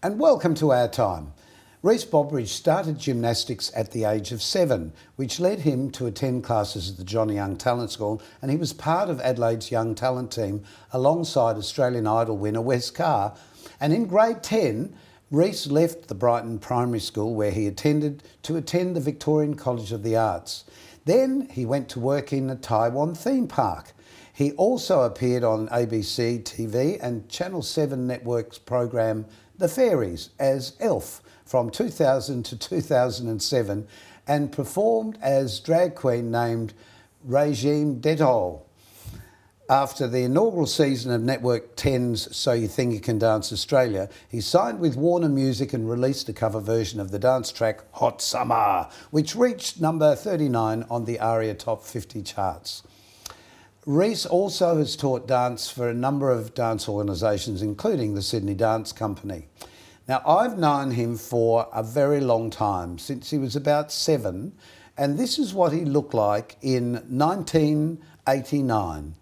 And welcome to Our Time. Rhys Bobridge started gymnastics at the age of 7, which led him to attend classes at the Johnny Young Talent School, and he was part of Adelaide's Young Talent team alongside Australian Idol winner Wes Carr. And in grade 10, Rhys left the Brighton Primary School where he attended to attend the Victorian College of the Arts. Then he went to work in a Taiwan theme park. He also appeared on ABC TV and Channel 7 Network's program The Fairies as Elf from 2000 to 2007 and performed as drag queen named Regime Detol. After the inaugural season of Network 10's So You Think You Can Dance Australia, he signed with Warner Music and released a cover version of the dance track Hot Summer, which reached number 39 on the ARIA Top 50 charts. Rhys also has taught dance for a number of dance organisations, including the Sydney Dance Company. Now, I've known him for a very long time, since he was about 7, and this is what he looked like in 1989.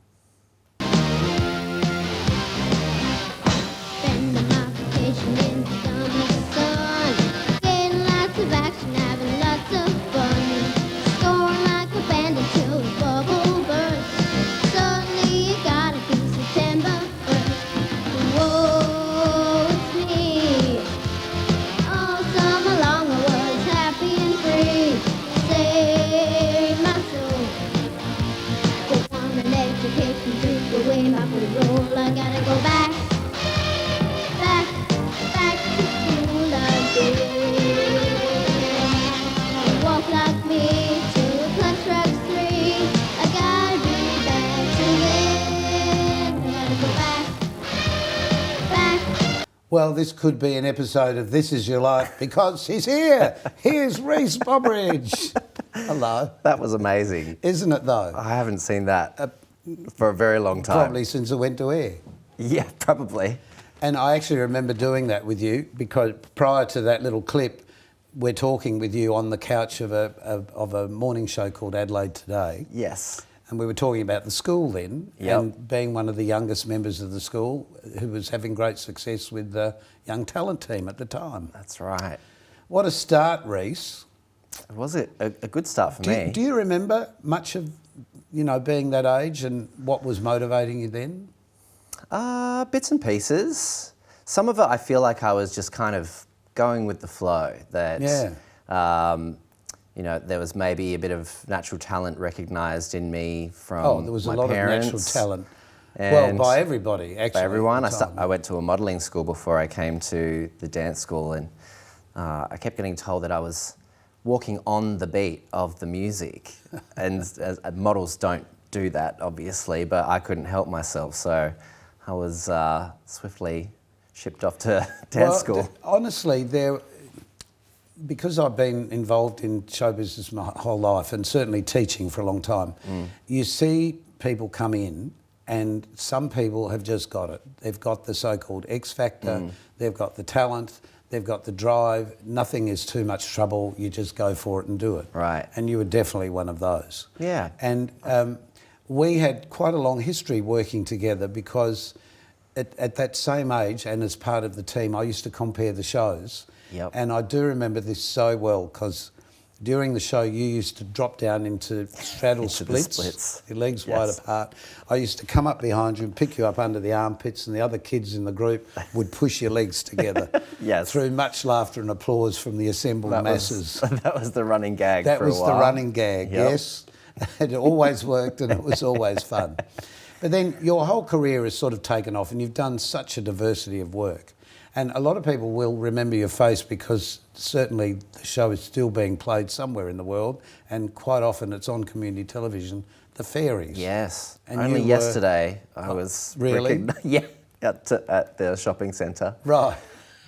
Well, this could be an episode of This Is Your Life because he's here. Here's Rhys Bobridge. Hello. That was amazing. Isn't it, though? I haven't seen that for a very long time. Probably since it went to air. Yeah, probably. And I actually remember doing that with you because prior to that little clip, we're talking with you on the couch of a morning show called Adelaide Today. Yes. And we were talking about the school then, and being one of the youngest members of the school who was having great success with the Young Talent team at the time. That's right. What a start, Rhys. Was it a good start for me? Do you remember much of, being that age and what was motivating you then? Bits and pieces. Some of it I feel like I was just kind of going with the flow. That, there was maybe a bit of natural talent recognised in me from my parents. Oh, there was a lot of natural talent. Well, by everybody, actually. By everyone. I went to a modelling school before I came to the dance school, and I kept getting told that I was walking on the beat of the music. And models don't do that, obviously, but I couldn't help myself. So I was swiftly shipped off to dance school. Honestly, because I've been involved in show business my whole life and certainly teaching for a long time, you see people come in and some people have just got it. They've got the so-called X factor, they've got the talent, they've got the drive. Nothing is too much trouble. You just go for it and do it. Right. And you were definitely one of those. Yeah. And we had quite a long history working together because at that same age and as part of the team, I used to compare the shows. Yep. And I do remember this so well because during the show you used to drop down into straddle splits, your legs wide apart. I used to come up behind you and pick you up under the armpits, and the other kids in the group would push your legs together. Yes. Through much laughter and applause from the assembled masses. That was the running gag for a while. That was the running gag, yes. It always worked and it was always fun. But then your whole career has sort of taken off and you've done such a diversity of work. And a lot of people will remember your face because certainly the show is still being played somewhere in the world and quite often it's on community television, The Fairies. Yes. And only yesterday I was... Really? At the shopping centre. Right.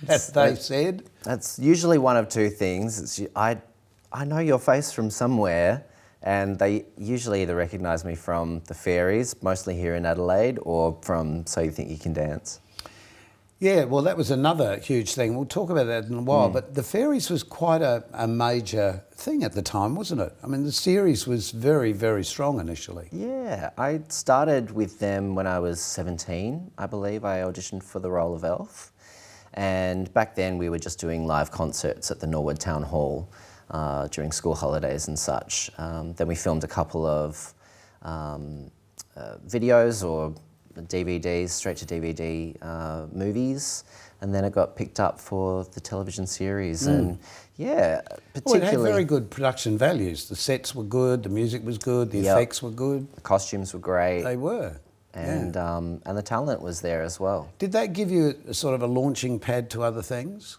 As they said? That's usually one of two things. I know your face from somewhere, and they usually either recognise me from The Fairies, mostly here in Adelaide, or from So You Think You Can Dance. Yeah, well, that was another huge thing. We'll talk about that in a while. But The Fairies was quite a major thing at the time, wasn't it? I mean, the series was very, very strong initially. Yeah, I started with them when I was 17, I believe. I auditioned for the role of Elf. And back then we were just doing live concerts at the Norwood Town Hall during school holidays and such. Then we filmed a couple of videos or DVDs, straight to DVD movies, and then it got picked up for the television series. And yeah, Well, it had particularly very good production values. The sets were good, the music was good, the effects were good. the costumes were great, They were. and the talent was there as well. Did that give you a sort of a launching pad to other things?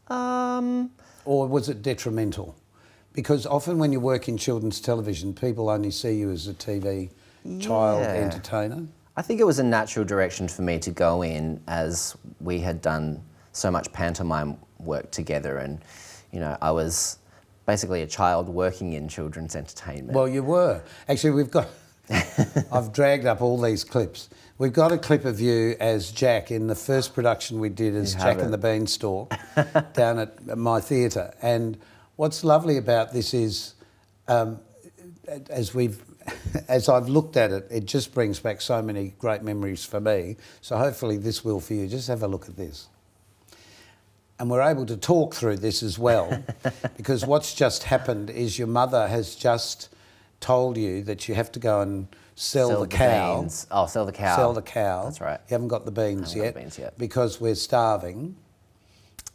Or was it detrimental? Because often when you work in children's television, people only see you as a TV child entertainer. I think it was a natural direction for me to go in, as we had done so much pantomime work together, and you know, I was basically a child working in children's entertainment. Well, you were. Actually, we've got... I've dragged up all these clips. We've got a clip of you as Jack in the first production we did as Jack and the Beanstalk down at my theatre. And what's lovely about this is, as I've looked at it, it just brings back so many great memories for me. So hopefully this will for you. Just have a look at this. And we're able to talk through this as well, because what's just happened is your mother has just told you that you have to go and sell the cow. Beans. Oh, sell the cow. Sell the cow. That's right. You haven't got the beans yet. Got the beans yet. Because we're starving.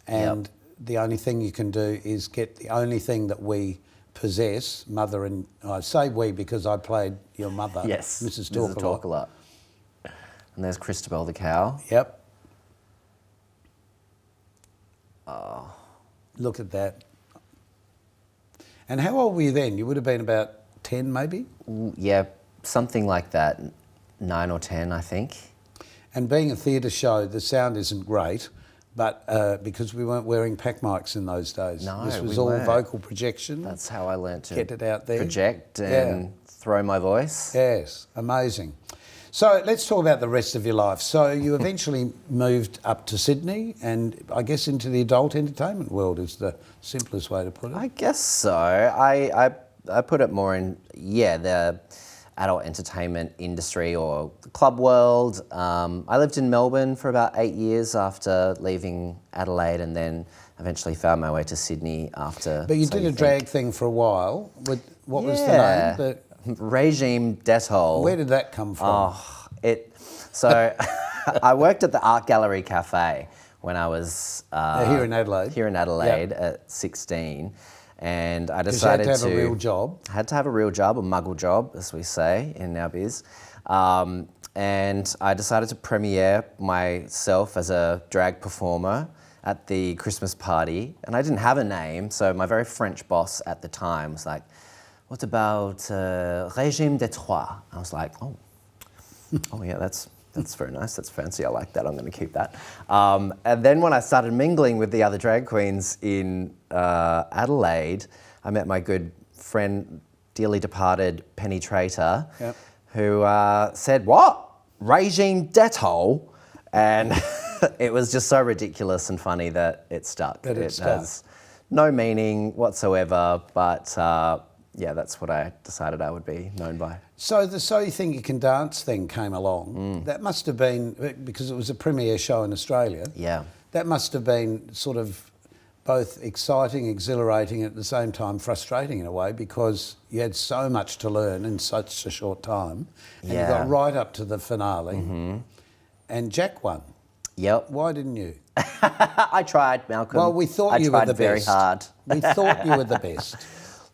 And the only thing you can do is get the only thing that we possess, mother and... I say we because I played your mother, Yes, Mrs. Mrs. Talkalot. Talkalot. And there's Christabel the cow. Yep. Oh. Look at that. And how old were you then? You would have been about 10 maybe? Yeah, something like that. 9 or 10, I think. And being a theatre show, the sound isn't great, but because we weren't wearing pack mics in those days. No, this was we all weren't. vocal projection. That's how I learnt to get it out there. Project and throw my voice. Yes, amazing. So let's talk about the rest of your life. So you eventually moved up to Sydney and I guess into the adult entertainment world is the simplest way to put it. I guess so. I put it more in, the adult entertainment industry or the club world. I lived in Melbourne for about 8 years after leaving Adelaide, and then eventually found my way to Sydney after. But you did a drag thing for a while. What was the name? Regime Detol. Where did that come from? So I worked at the Art Gallery Cafe when I was here in Adelaide. Here in Adelaide at 16. And I decided you had to have a real job. Had to have a real job, a muggle job, as we say in our biz. And I decided to premiere myself as a drag performer at the Christmas party. And I didn't have a name, so my very French boss at the time was like, what about Régime des Trois? I was like, oh yeah, that's very nice, that's fancy, I like that, I'm going to keep that. And then when I started mingling with the other drag queens in Adelaide, I met my good friend, dearly departed Penny Traiter, who said, what? Regime Detol? And it was just so ridiculous and funny that it stuck. It has no meaning whatsoever, but that's what I decided I would be known by. So the So You Think You Can Dance thing came along. That must have been, because it was a premiere show in Australia. Yeah. That must have been sort of both exciting, exhilarating, at the same time frustrating in a way, because you had so much to learn in such a short time. And you got right up to the finale. And Jack won. Yep. Why didn't you? I tried, Malcolm. Well, we thought you were the best. I tried very hard. We thought you were the best.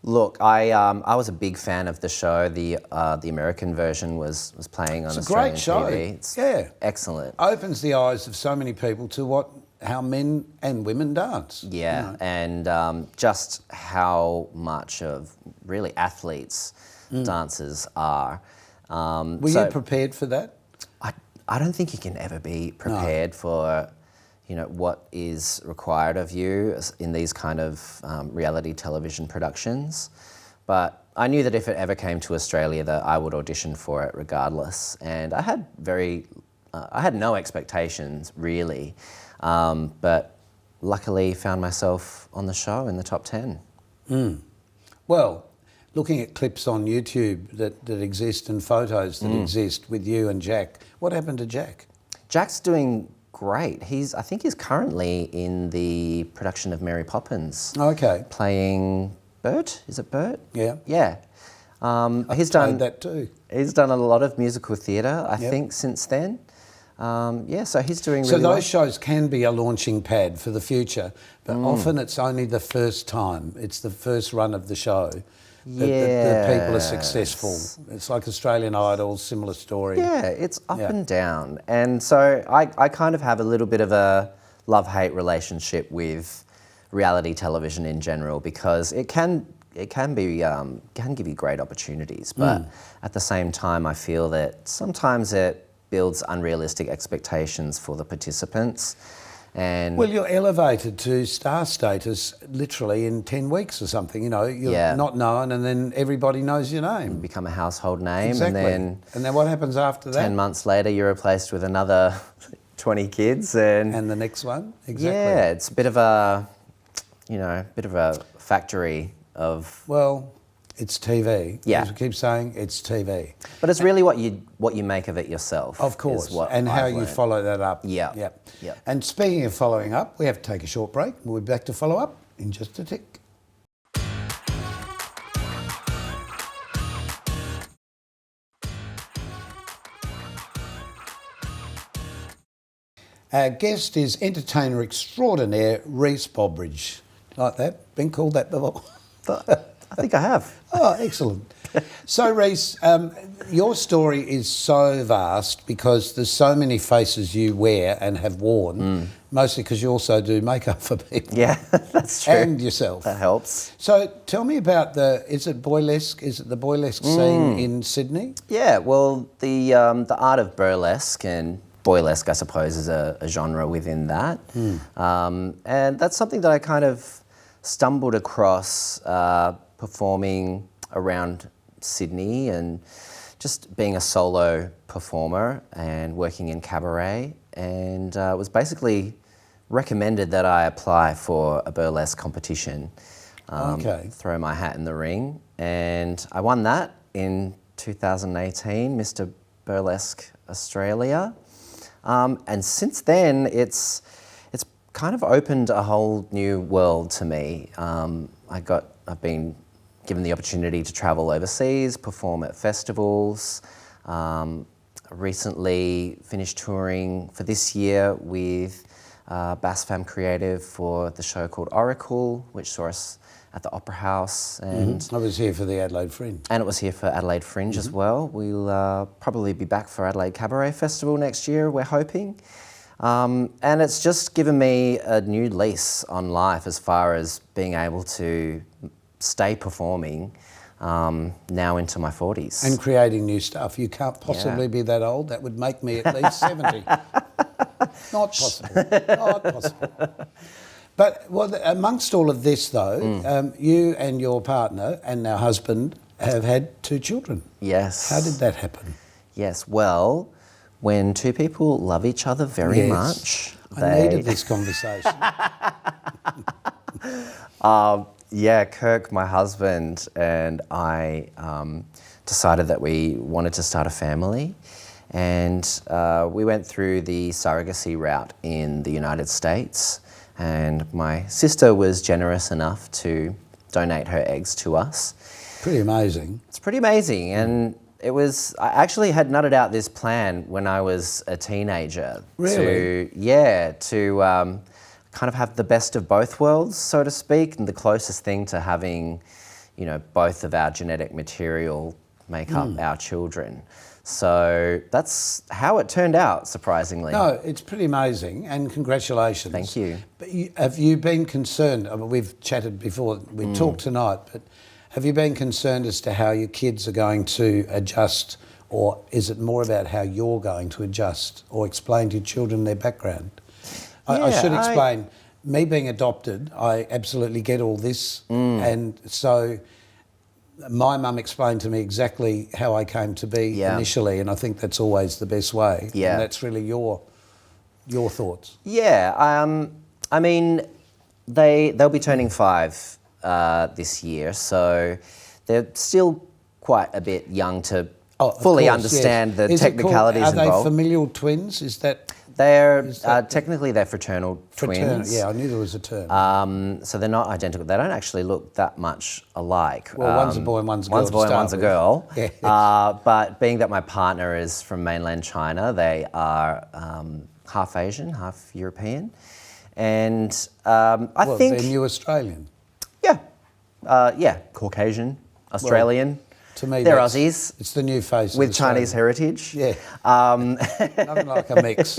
Look, I was a big fan of the show. The American version was playing on Australian TV. It's a great show. It's excellent. Opens the eyes of so many people to how men and women dance. Yeah, you know. And just how much of really athletes dancers are. Were you prepared for that? I don't think you can ever be prepared for, what is required of you in these kind of reality television productions. But I knew that if it ever came to Australia that I would audition for it regardless. And I had I had no expectations really, but luckily found myself on the show in the top 10. Well, looking at clips on YouTube that exist and photos that exist with you and Jack, what happened to Jack? Jack's doing great. I think he's currently in the production of Mary Poppins. Okay. Playing Bert. Is it Bert? Yeah. Yeah. He's done that too. He's done a lot of musical theatre, I Yep. think, since then. So he's doing really So those well. shows can be a launching pad for the future, but often it's only the first time. It's the first run of the show that people are successful. It's like Australian Idol, similar story. Yeah, it's up and down. And so I kind of have a little bit of a love-hate relationship with reality television in general, because it can give you great opportunities, but at the same time I feel that sometimes it builds unrealistic expectations for the participants. And Well, you're elevated to star status literally in 10 weeks or something. You know, you're not known, and then everybody knows your name. become a household name. Exactly. And then what happens after that? 10 months later you're replaced with another 20 kids, and the next one? Exactly. yeah, it's a bit of a factory of... Well, it's TV. Yeah. As we keep saying, it's TV. But it's really what you make of it yourself. Of course, is what and how I've you learned. follow that up. Yeah. Yep. Yep. And speaking of following up, we have to take a short break. We'll be back to follow up in just a tick. Our guest is entertainer extraordinaire Rhys Bobridge. Like that? Been called that before? I think I have. Oh, excellent. So, Rhys, your story is so vast because there's so many faces you wear and have worn, mostly because you also do makeup for people. Yeah, that's true. And yourself. That helps. So tell me about is it Burlesque? Is it the Burlesque scene in Sydney? Yeah, well, the art of burlesque, and Burlesque, I suppose, is a genre within that. And that's something that I kind of stumbled across performing around Sydney and just being a solo performer and working in cabaret, and was basically recommended that I apply for a burlesque competition, throw my hat in the ring, and I won that in 2018, Mr. Burlesque Australia. And since then, it's kind of opened a whole new world to me. I've been given the opportunity to travel overseas, perform at festivals. Recently finished touring for this year with BASFAM Creative for the show called Oracle, which saw us at the Opera House. And I was here for the Adelaide Fringe. And it was here for Adelaide Fringe as well. We'll probably be back for Adelaide Cabaret Festival next year, we're hoping. And it's just given me a new lease on life as far as being able to stay performing now into my 40s. And creating new stuff. You can't possibly be that old. That would make me at least 70. Not possible. Not possible. But amongst all of this, though, you and your partner and now husband have had 2 children. Yes. How did that happen? Yes, well, when 2 people love each other very much, I needed this conversation. Yeah, Kirk, my husband, and I decided that we wanted to start a family, and we went through the surrogacy route in the United States, and my sister was generous enough to donate her eggs to us. Pretty amazing. It's pretty amazing, and I actually had nutted out this plan when I was a teenager. Really? To kind of have the best of both worlds, so to speak, and the closest thing to having, both of our genetic material make up our children. So that's how it turned out, surprisingly. No, it's pretty amazing, and congratulations. Thank you. But have you been concerned? I mean, we've chatted before, we talked tonight, but have you been concerned as to how your kids are going to adjust, or is it more about how you're going to adjust or explain to your children their background? I should explain, me being adopted, I absolutely get all this, and so my mum explained to me exactly how I came to be initially, and I think that's always the best way. Yeah. And that's really your thoughts. Yeah, I mean, they'll be turning 5 this year, so they're still quite a bit young to fully understand the technicalities involved. Are they involved. familial twins? Is that They're technically they're fraternal twins. Yeah, I knew there was a term. So they're not identical. They don't actually look that much alike. Well, one's a boy and one's a girl. One's a boy and one's a girl. Yeah. But being that my partner is from mainland China, they are half Asian, half European. And I think... they're new Australian. Yeah, Caucasian, Australian. Well, to me, they're Aussies. It's the new face with of Chinese heritage. Yeah. Nothing like a mix.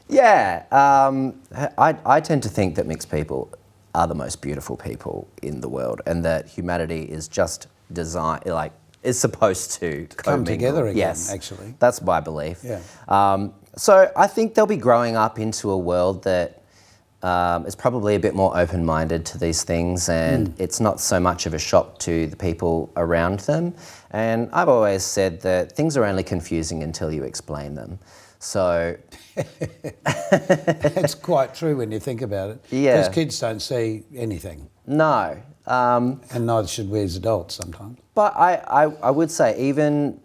Yeah. I tend to think that mixed people are the most beautiful people in the world, and that humanity is just designed, is supposed to come together again. Yes, actually, that's my belief. Yeah. So I think they'll be growing up into a world that is probably a bit more open-minded to these things, and it's not so much of a shock to the people around them. And I've always said that things are only confusing until you explain them. So that's quite true when you think about it. Yeah. Because kids don't see anything. No. And neither should we as adults sometimes. But I would say even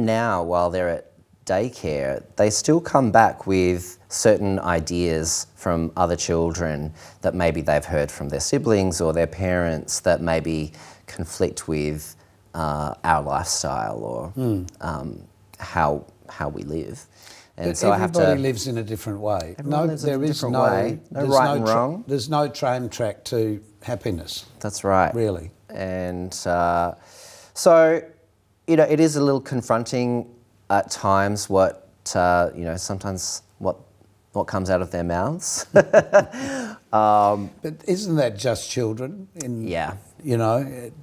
now, while they're at daycare, they still come back with certain ideas from other children that maybe they've heard from their siblings or their parents that maybe conflict with our lifestyle or how we live. And but so everybody lives in a different way. No right and wrong. There's no tram track to happiness. That's right. Really. And so, it is a little confronting at times what, sometimes what comes out of their mouths. But isn't that just children? Yeah.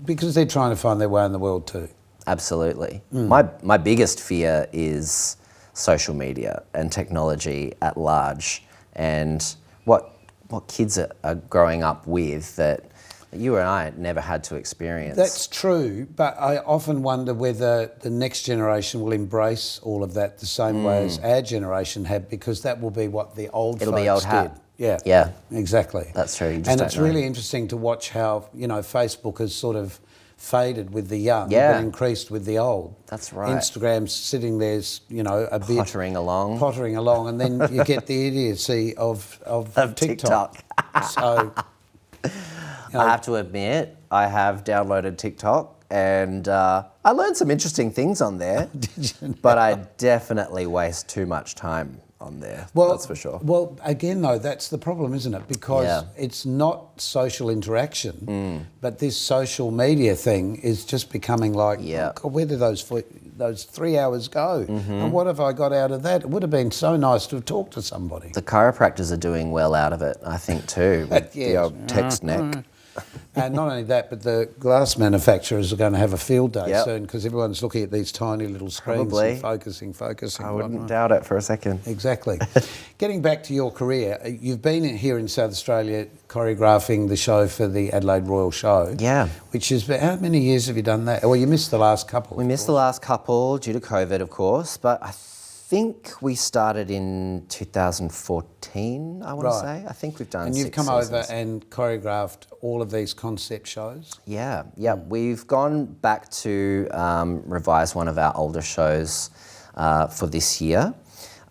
Because they're trying to find their way in the world too. Absolutely. My biggest fear is social media and technology at large, and what kids are growing up with that you and I never had to experience. That's true, but I often wonder whether the next generation will embrace all of that the same way as our generation had, because that will be what the old It'll folks be old did. hat. Yeah, exactly. That's true. And it's really interesting to watch how Facebook has sort of faded with the young, Yeah. but increased with the old. That's right. Instagram's sitting there, a bit Pottering along, and then you get the idiocy of TikTok. So, I have to admit, I have downloaded TikTok, and I learned some interesting things on there. Did you know? But I definitely waste too much time on there. That's for sure. Well, again, though, that's the problem, isn't it? Because it's not social interaction, but this social media thing is just becoming like, oh God, where did those 3 hours go? And what have I got out of that? It would have been so nice to have talked to somebody. The chiropractors are doing well out of it, I think, too, with the old text neck. And not only that, but the glass manufacturers are going to have a field day soon, because everyone's looking at these tiny little screens and focusing. I wouldn't doubt it for a second. Exactly. Getting back to your career, you've been here in South Australia choreographing the show for the Adelaide Royal Show. Yeah. Which is, how many years have you done that? Well, you missed the last couple. We missed the last couple due to COVID, of course, but I think we started in 2014, I want to say. I think we've done 6 And you've come seasons. over and choreographed all of these concept shows? Yeah. We've gone back to revise one of our older shows for this year.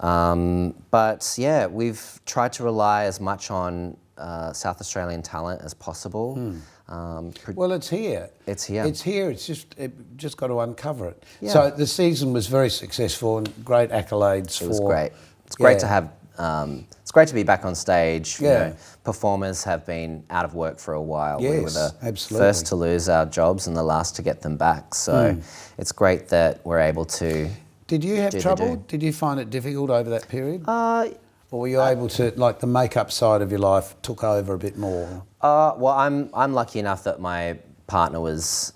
But yeah, we've tried to rely as much on South Australian talent as possible. Well, it's here. It's here. It's here. It's just got to uncover it. Yeah. So the season was very successful and great accolades. It was great. It's great to have. It's great to be back on stage. Performers have been out of work for a while. Yes, we were the absolutely. first to lose our jobs and the last to get them back. So it's great that we're able to. Did you have trouble? Did you find it difficult over that period? Or were you able to, like, the makeup side of your life took over a bit more? Well, I'm lucky enough that my partner was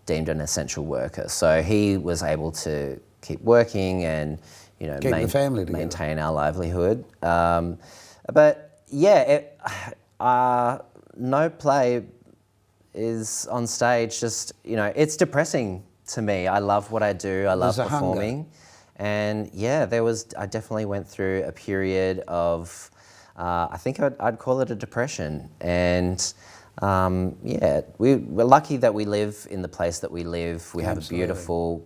deemed an essential worker, so he was able to keep working and keep the family together, maintain our livelihood. But yeah, no play is on stage. Just it's depressing to me. I love what I do. I love performing. Hunger. And yeah, I definitely went through a period of, I think I'd call it a depression. And we're lucky that we live in the place that we live. We have a beautiful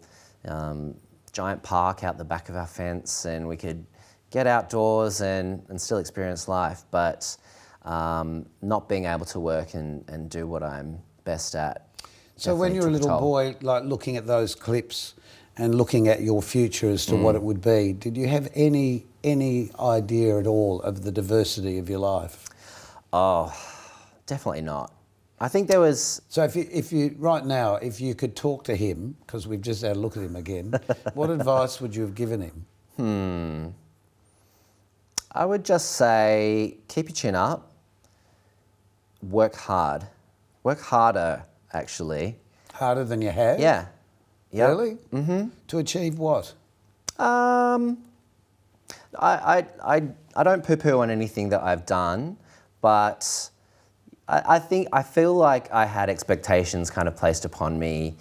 giant park out the back of our fence, and we could get outdoors and still experience life, but not being able to work and do what I'm best at. So when you were a little boy, like looking at those clips and looking at your future as to what it would be, did you have any idea at all of the diversity of your life? Oh, definitely not. I think there was... So if you right now, if you could talk to him, because we've just had a look at him again, what advice would you have given him? I would just say, keep your chin up, work hard. Work harder, actually. Harder than you have? Yeah. Yep. Really? Mm-hmm. To achieve what? I don't poo-poo on anything that I've done, but I feel like I had expectations kind of placed upon me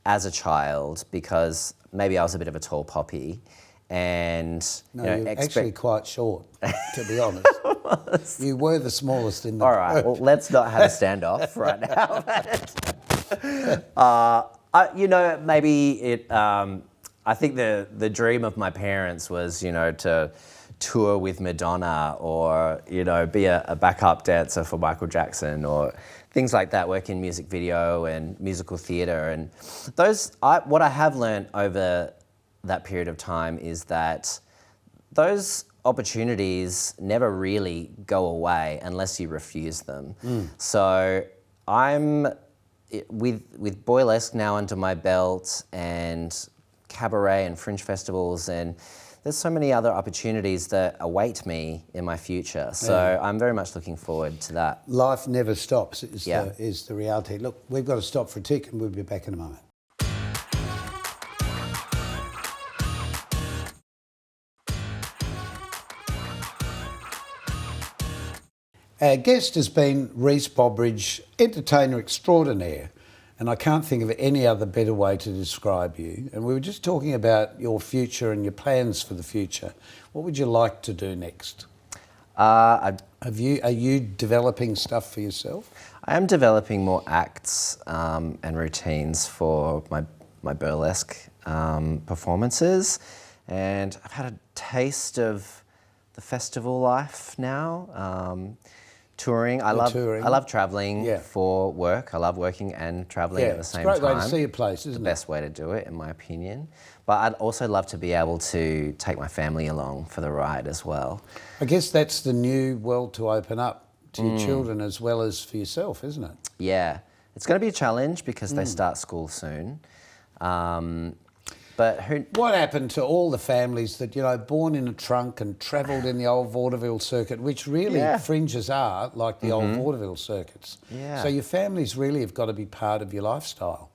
as a child because maybe I was a bit of a tall poppy, and no, you're actually quite short, to be honest. You were the smallest in the All right, well, let's not have a standoff right now. Maybe it. I think the dream of my parents was, to tour with Madonna or, be a backup dancer for Michael Jackson or things like that, work in music video and musical theatre. And what I have learned over that period of time is that those opportunities never really go away unless you refuse them. So I'm, with Burlesque now under my belt and cabaret and fringe festivals, and there's so many other opportunities that await me in my future. So I'm very much looking forward to that. Life never stops is the reality. Look, we've got to stop for a tick and we'll be back in a moment. Our guest has been Rhys Bobridge, entertainer extraordinaire, and I can't think of any other better way to describe you. And we were just talking about your future and your plans for the future. What would you like to do next? Are you developing stuff for yourself? I am developing more acts and routines for my burlesque performances, and I've had a taste of the festival life now. Touring. I love travelling for work. I love working and travelling at the same time. It's a great way to see a place, isn't it? The best way to do it, in my opinion. But I'd also love to be able to take my family along for the ride as well. I guess that's the new world to open up to your children as well as for yourself, isn't it? Yeah. It's going to be a challenge because they start school soon. But what happened to all the families that, born in a trunk and travelled in the old vaudeville circuit, which really fringes are like the old vaudeville circuits. Yeah. So your families really have got to be part of your lifestyle.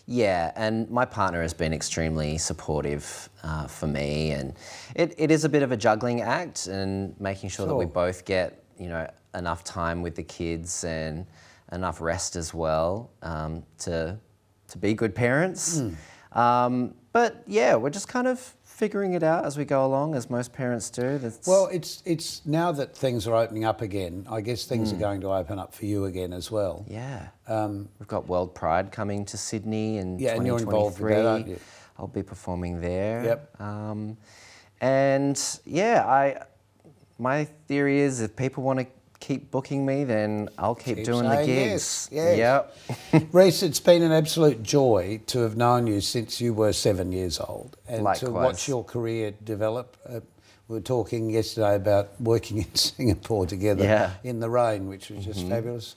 Yeah, and my partner has been extremely supportive for me, and it is a bit of a juggling act and making sure that we both get, enough time with the kids and enough rest as well to be good parents. But yeah, we're just kind of figuring it out as we go along, as most parents do. Well, it's now that things are opening up again, I guess things are going to open up for you again as well. Yeah. We've got World Pride coming to Sydney in 2023. And you're involved with that, aren't you? I'll be performing there. Yep. And yeah, my theory is if people want to keep booking me, then I'll keep doing the gigs. Yes. Yep. Rhys, it's been an absolute joy to have known you since you were 7 years old and Likewise. to watch your career develop. We were talking yesterday about working in Singapore together in the rain, which was just fabulous.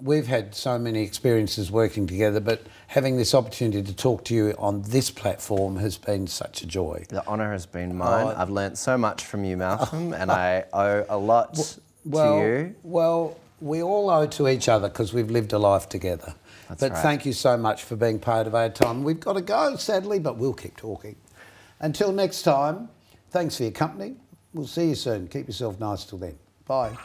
We've had so many experiences working together, but having this opportunity to talk to you on this platform has been such a joy. The honour has been mine. I've learnt so much from you, Malcolm, and I owe a lot to you. Well, we all owe to each other because we've lived a life together. That's but right. Thank you so much for being part of our time. We've got to go, sadly, but we'll keep talking. Until next time, thanks for your company. We'll see you soon. Keep yourself nice till then. Bye.